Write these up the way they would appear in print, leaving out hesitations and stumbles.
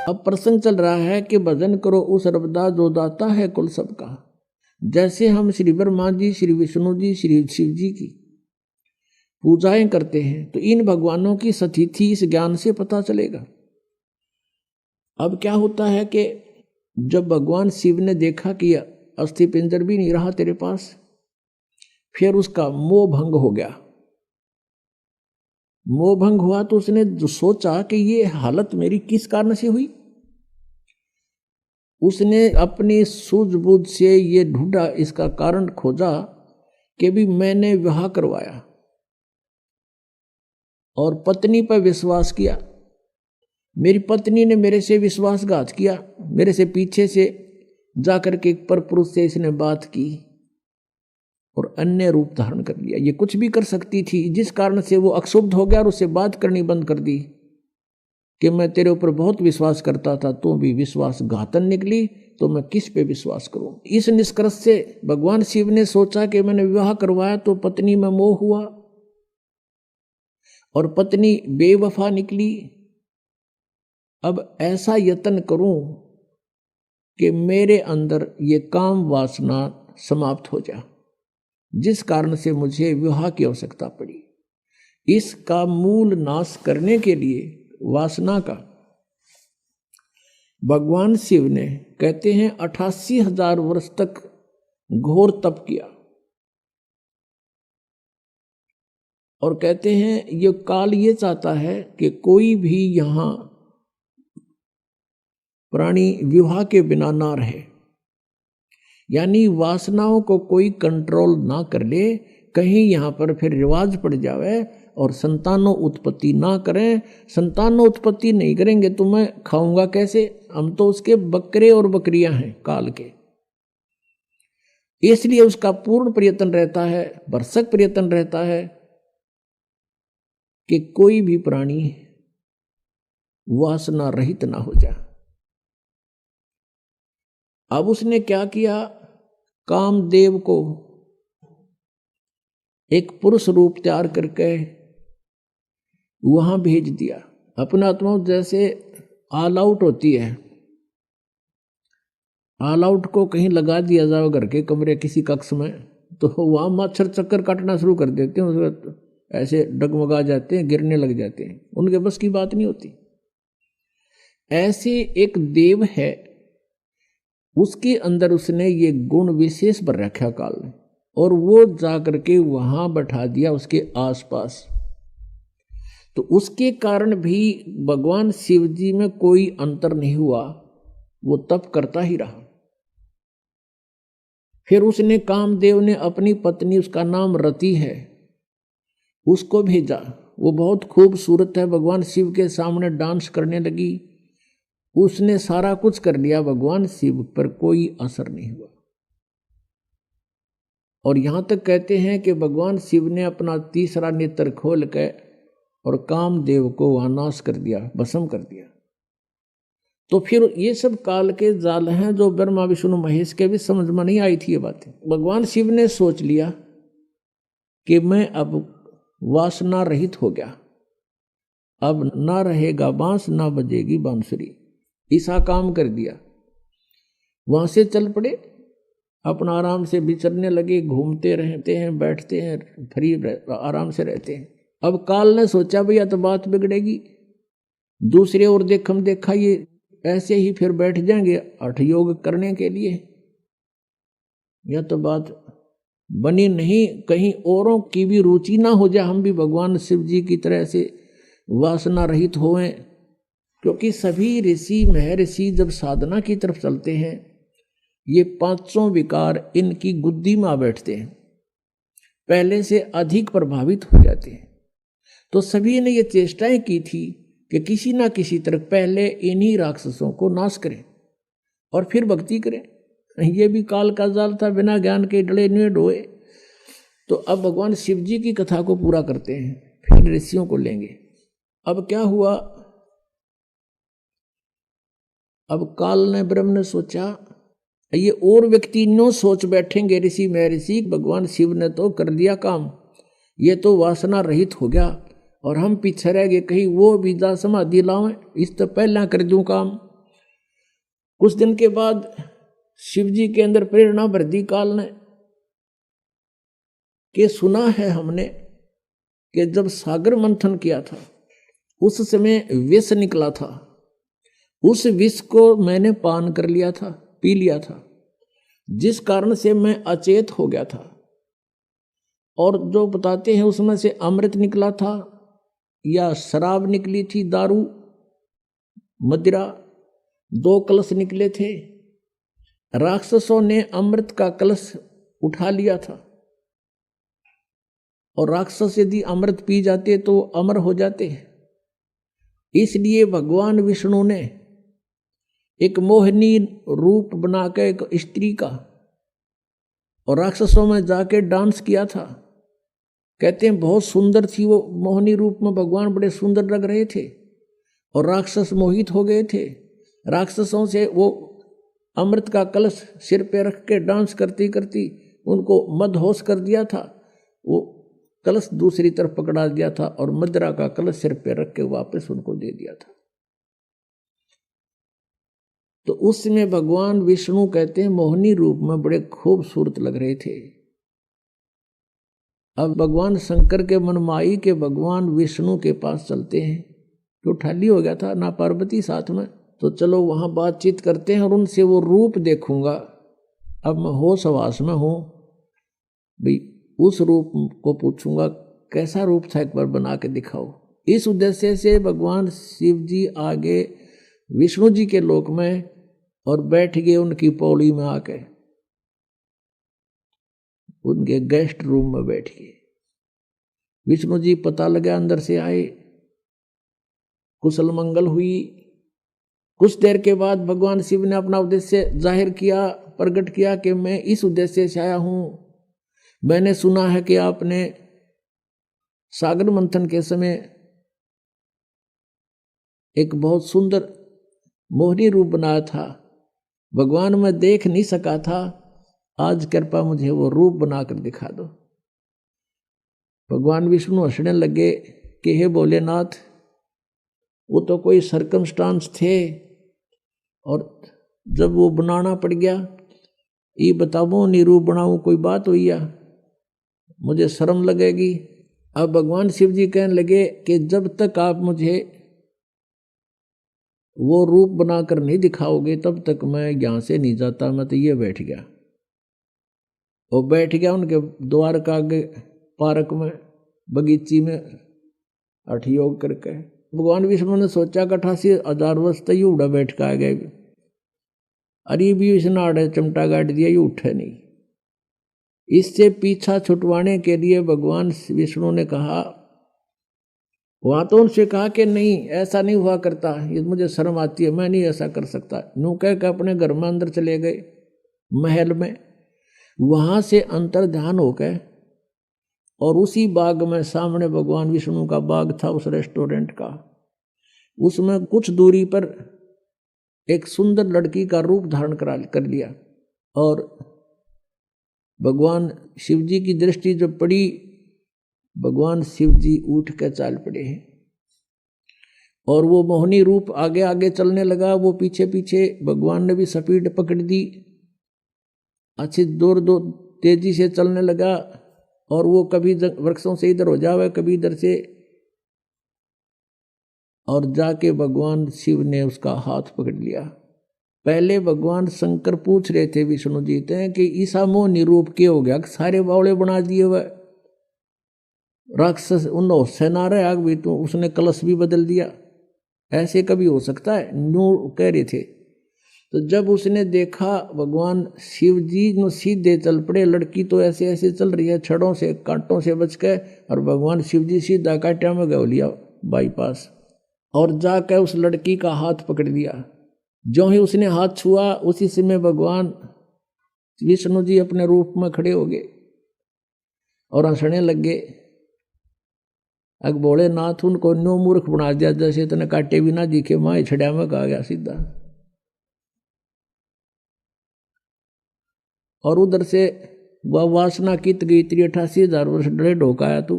अब प्रसंग चल रहा है कि भजन करो उस रबदा जो दाता है कुल सबका। जैसे हम श्री ब्रह्मा जी, श्री विष्णु जी, श्री शिव जी की पूजाएं करते हैं तो इन भगवानों की सतिथि इस ज्ञान से पता चलेगा। अब क्या होता है कि जब भगवान शिव ने देखा कि अस्थि पिंजर भी नहीं रहा तेरे पास, फिर उसका मोह भंग हो गया। मोह भंग हुआ तो उसने जो सोचा कि ये हालत मेरी किस कारण से हुई, उसने अपनी सूझबूझ से ये ढूंढा, इसका कारण खोजा कि भी मैंने विवाह करवाया और पत्नी पर विश्वास किया, मेरी पत्नी ने मेरे से विश्वासघात किया, मेरे से पीछे से जाकर के एक परपुरुष से इसने बात की और अन्य रूप धारण कर लिया। ये कुछ भी कर सकती थी, जिस कारण से वो अक्षुब्ध हो गया और उससे बात करनी बंद कर दी कि मैं तेरे ऊपर बहुत विश्वास करता था, तू भी विश्वासघातन निकली, तो मैं किस पे विश्वास करूं। इस निष्कर्ष से भगवान शिव ने सोचा कि मैंने विवाह करवाया तो पत्नी में मोह हुआ और पत्नी बेवफा निकली। अब ऐसा यत्न करूं कि मेरे अंदर ये काम वासना समाप्त हो जाए, जिस कारण से मुझे विवाह की आवश्यकता पड़ी। इसका मूल नाश करने के लिए वासना का भगवान शिव ने कहते हैं 88,000 वर्ष तक घोर तप किया और कहते हैं ये काल ये चाहता है कि कोई भी यहां प्राणी विवाह के बिना ना रहे, यानी वासनाओं को कोई कंट्रोल ना कर ले, कहीं यहां पर फिर रिवाज पड़ जावे और संतानों उत्पत्ति ना करें। संतानों उत्पत्ति नहीं करेंगे तो मैं खाऊंगा कैसे, हम तो उसके बकरे और बकरियां हैं काल के। इसलिए उसका पूर्ण प्रयत्न रहता है, भरसक प्रयत्न रहता है कि कोई भी प्राणी वासना रहित ना हो जाए। अब उसने क्या किया, कामदेव को एक पुरुष रूप तैयार करके वहां भेज दिया। अपना आत्मा जैसे ऑल आउट होती है, ऑल आउट को कहीं लगा दिया जाए घर के कमरे किसी कक्ष में, तो वहां मच्छर चक्कर काटना शुरू कर देते हैं, उसमें ऐसे डगमगा जाते हैं, गिरने लग जाते हैं, उनके बस की बात नहीं होती। ऐसे एक देव है, उसके अंदर उसने ये गुण विशेष भर रखा काल ने, और वो जाकर के वहां बैठा दिया उसके आसपास। तो उसके कारण भी भगवान शिव जी में कोई अंतर नहीं हुआ, वो तप करता ही रहा। फिर उसने कामदेव ने अपनी पत्नी, उसका नाम रति है, उसको भेजा। वो बहुत खूबसूरत है, भगवान शिव के सामने डांस करने लगी। उसने सारा कुछ कर लिया, भगवान शिव पर कोई असर नहीं हुआ। और यहां तक कहते हैं कि भगवान शिव ने अपना तीसरा नेत्र खोल के और कामदेव को वहां नाश कर दिया, भस्म कर दिया। तो फिर ये सब काल के जाल हैं जो ब्रह्मा विष्णु महेश के भी समझ में नहीं आई थी ये बातें। भगवान शिव ने सोच लिया कि मैं अब वासना रहित हो गया, अब ना रहेगा बांस ना बजेगी बांसुरी, ऐसा काम कर दिया। वहां से चल पड़े, अपना आराम से विचरने लगे, घूमते रहते हैं, बैठते हैं, फ्री आराम से रहते हैं। अब काल ने सोचा भैया तो बात बिगड़ेगी, दूसरे और देखम देखा ये ऐसे ही फिर बैठ जाएंगे हठ योग करने के लिए, यह तो बात बनी नहीं, कहीं औरों की भी रुचि ना हो जाए, हम भी भगवान शिव जी की तरह से वासना रहित होएं। क्योंकि सभी ऋषि महर्षि जब साधना की तरफ चलते हैं, ये पांचों विकार इनकी गुद्दी में आ बैठते हैं, पहले से अधिक प्रभावित हो जाते हैं। तो सभी ने ये चेष्टाएं की थी कि किसी ना किसी तरह पहले इन्हीं राक्षसों को नाश करें और फिर भक्ति करें। ये भी काल का जाल था, बिना ज्ञान के डले नहीं डोए। तो अब भगवान शिव जी की कथा को पूरा करते हैं, फिर ऋषियों को लेंगे। अब क्या हुआ, अब काल ने ब्रह्म ने सोचा ये और व्यक्ति नो सोच बैठेंगे ऋषि महर्षि, भगवान शिव ने तो कर दिया काम, ये तो वासना रहित हो गया और हम पीछे रह गए, कहीं वो विद्या समाधि लाओ, इस तो पहला कर दूं काम। कुछ दिन के बाद शिव जी के अंदर प्रेरणा भर दी काल ने कि सुना है हमने कि जब सागर मंथन किया था उस समय विष निकला था, उस विष को मैंने पान कर लिया था, पी लिया था, जिस कारण से मैं अचेत हो गया था। और जो बताते हैं उसमें से अमृत निकला था या शराब निकली थी, दारू मदिरा, 2 कलश निकले थे। राक्षसों ने अमृत का कलश उठा लिया था और राक्षस यदि अमृत पी जाते तो अमर हो जाते। इसलिए भगवान विष्णु ने एक मोहिनी रूप बनाकर एक स्त्री का और राक्षसों में जाके डांस किया था। कहते हैं बहुत सुंदर थी वो मोहिनी रूप में, भगवान बड़े सुंदर लग रहे थे और राक्षस मोहित हो गए थे। राक्षसों से वो अमृत का कलश सिर पे रख के डांस करती करती उनको मदहोश कर दिया था। वो कलश दूसरी तरफ पकड़ा दिया था और मदिरा का कलश सिर पे रख के वापस उनको दे दिया था। तो उस समय भगवान विष्णु कहते हैं मोहिनी रूप में बड़े खूबसूरत लग रहे थे। अब भगवान शंकर के मनमाई के भगवान विष्णु के पास चलते हैं, तो ठाली हो गया था ना पार्वती साथ में, तो चलो वहां बातचीत करते हैं और उनसे वो रूप देखूंगा। अब मैं होश हवास में हूं भाई, उस रूप को पूछूंगा कैसा रूप था, एक बार बना के दिखाओ। इस उद्देश्य से भगवान शिव जी आगे विष्णु जी के लोक में और बैठ गए उनकी पौड़ी में आके, उनके गेस्ट रूम में बैठ गए। विष्णु जी पता लगा अंदर से आए, कुशल मंगल हुई। कुछ देर के बाद भगवान शिव ने अपना उद्देश्य जाहिर किया, प्रकट किया कि मैं इस उद्देश्य से आया हूं। मैंने सुना है कि आपने सागर मंथन के समय एक बहुत सुंदर मोहिनी रूप बनाया था। भगवान मैं देख नहीं सका था, आज कृपा मुझे वो रूप बनाकर दिखा दो। भगवान विष्णु हंसने लगे कि हे भोलेनाथ, वो तो कोई सर्कमस्टांस थे और जब वो बनाना पड़ गया, ये बताओ नी रूप बनाऊं, कोई बात हुई या मुझे शर्म लगेगी। अब भगवान शिव जी कहने लगे कि जब तक आप मुझे वो रूप बनाकर नहीं दिखाओगे तब तक मैं यहां से नहीं जाता। मैं तो ये बैठ गया। वो बैठ गया उनके द्वार का आगे पार्क में, बगीची में हठ योग करके। भगवान विष्णु ने सोचा कि 88,000 वर्ष तक उड़ा बैठ के आ गए, अरे भी इसने आड़े चिमटा गाड़ दिया, ये उठे नहीं। इससे पीछा छुटवाने के लिए भगवान विष्णु ने कहा, वहां तो उनसे कहा कि नहीं ऐसा नहीं हुआ करता, ये मुझे शर्म आती है, मैं नहीं ऐसा कर सकता। यूं कह के अपने घर में अंदर चले गए महल में। वहां से अंतर ध्यान हो गए और उसी बाग में, सामने भगवान विष्णु का बाग था उस रेस्टोरेंट का, उसमें कुछ दूरी पर एक सुंदर लड़की का रूप धारण कर लिया। और भगवान शिव जी की दृष्टि जब पड़ी, भगवान शिव जी उठ कर चाल पड़े हैं और वो मोहिनी रूप आगे आगे चलने लगा, वो पीछे पीछे। भगवान ने भी स्पीड पकड़ दी, अच्छी दूर तेजी से चलने लगा और वो कभी वृक्षों से इधर हो जावे, कभी इधर से, और जाके भगवान शिव ने उसका हाथ पकड़ लिया। पहले भगवान शंकर पूछ रहे थे विष्णु जी से कि ईसा मोहिनी रूप के हो गया, सारे बावड़े बना दिए हुए राक्षस, उन होश ना रहे आग भी, तो उसने कलश भी बदल दिया, ऐसे कभी हो सकता है, न्यू कह रहे थे। तो जब उसने देखा भगवान शिव जी नो सीधे चल पड़े, लड़की तो ऐसे ऐसे चल रही है छड़ों से कांटों से बच के, और भगवान शिव जी सीधा कांटा में गौ लिया बाईपास, और जाकर उस लड़की का हाथ पकड़ लिया। जो ही उसने हाथ छुआ उसी समय भगवान विष्णु जी अपने रूप में खड़े हो गए और हंसने लगे। अग भोलेनाथ उनको नो मूर्ख बना दिया, जैसे इतने काटे भी ना दिखे, माँ छड़िया में कहा गया सीधा। और उधर से वह वासना कित गई, 88,000 वर्ष डरे ढोकाया तू,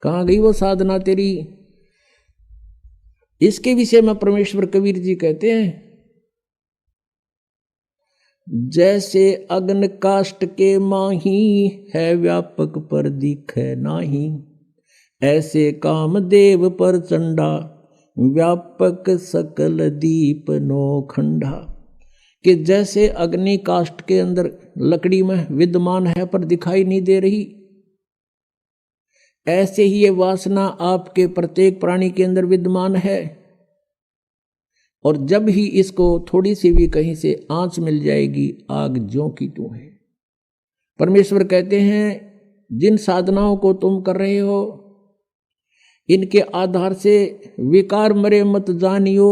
कहाँ गई वो साधना तेरी। इसके विषय में परमेश्वर कबीर जी कहते हैं जैसे अग्न काष्ठ के माही, है व्यापक पर दिखे नाही। ऐसे कामदेव पर चंडा, व्यापक सकल दीप नौखंडा। कि जैसे अग्नि काष्ठ के अंदर लकड़ी में विद्यमान है पर दिखाई नहीं दे रही, ऐसे ही ये वासना आपके प्रत्येक प्राणी के अंदर विद्यमान है। और जब ही इसको थोड़ी सी भी कहीं से आंच मिल जाएगी, आग ज्यों की त्यों है। परमेश्वर कहते हैं जिन साधनाओं को तुम कर रहे हो, इनके आधार से विकार मरे मत जानियो।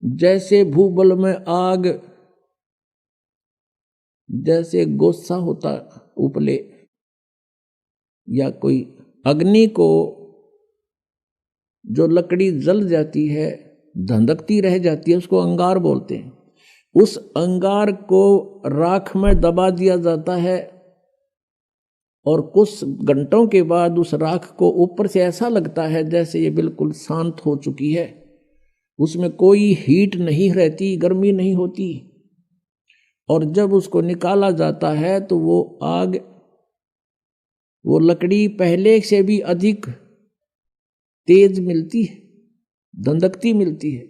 जैसे भूबल में आग, जैसे गोस्सा होता उपले, या कोई अग्नि को जो लकड़ी जल जाती है, धंधकती रह जाती है, उसको अंगार बोलते हैं। उस अंगार को राख में दबा दिया जाता है और कुछ घंटों के बाद उस राख को ऊपर से ऐसा लगता है जैसे ये बिल्कुल शांत हो चुकी है, उसमें कोई हीट नहीं रहती, गर्मी नहीं होती। और जब उसको निकाला जाता है तो वो आग, वो लकड़ी पहले से भी अधिक तेज मिलती है, धंधकती मिलती है,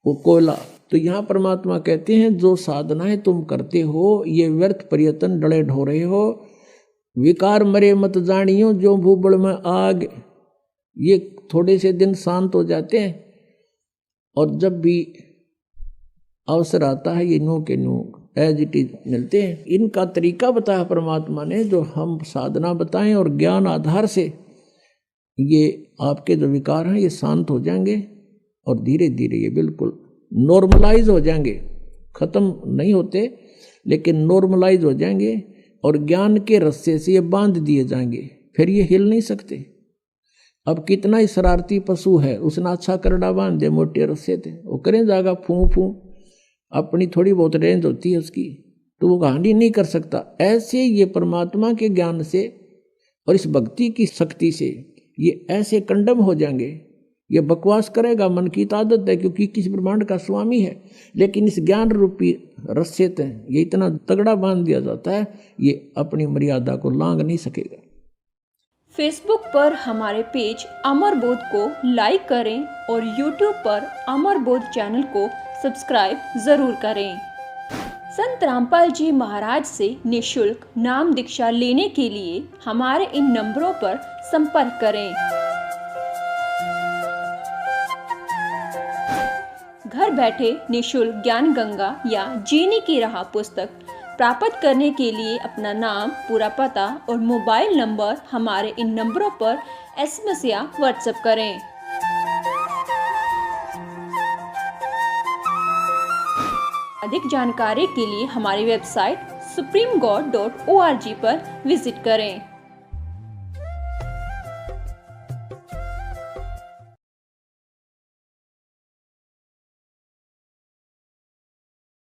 वो कोयला। तो यहाँ परमात्मा कहते हैं जो साधनाएं तुम करते हो ये व्यर्थ प्रयत्न डले ढो रहे हो। विकार मरे मत जानियो, जो भूबड़ में आग, ये थोड़े से दिन शांत हो जाते हैं और जब भी अवसर आता है ये नो के नो एज इट इज मिलते हैं। इनका तरीका बताया परमात्मा ने, जो हम साधना बताएं और ज्ञान आधार से ये आपके जो विकार हैं ये शांत हो जाएंगे और धीरे धीरे ये बिल्कुल नॉर्मलाइज हो जाएंगे। खत्म नहीं होते लेकिन नॉर्मलाइज हो जाएंगे और ज्ञान के रस्से से ये बांध दिए जाएंगे, फिर ये हिल नहीं सकते। अब कितना ही शरारती पशु है, उसने अच्छा करड़ा बांध दे मोटे रस्से थे, वो करें जाएगा फूं फूं, अपनी थोड़ी बहुत रेंज होती है उसकी, तो वो कहानी नहीं कर सकता। ऐसे ये परमात्मा के ज्ञान से और इस भक्ति की शक्ति से ये ऐसे कंडम हो जाएंगे। ये बकवास करेगा, मन की आदत है, क्योंकि किस ब्रह्मांड का स्वामी है, लेकिन इस ज्ञान रूपी रस्से से ये इतना तगड़ा बांध दिया जाता है, ये अपनी मर्यादा को लांघ नहीं सकेगा। फेसबुक पर हमारे पेज अमर बोध को लाइक करें और यूट्यूब पर अमर बोध चैनल को सब्सक्राइब जरूर करें। संत रामपाल जी महाराज से निःशुल्क नाम दीक्षा लेने के लिए हमारे इन नंबरों पर संपर्क करें। घर बैठे निःशुल्क ज्ञान गंगा या जीने की राह पुस्तक प्राप्त करने के लिए अपना नाम, पूरा पता और मोबाइल नंबर हमारे इन नंबरों पर SMS या व्हाट्सएप करें। अधिक जानकारी के लिए हमारी वेबसाइट supremegod.org पर विजिट करें।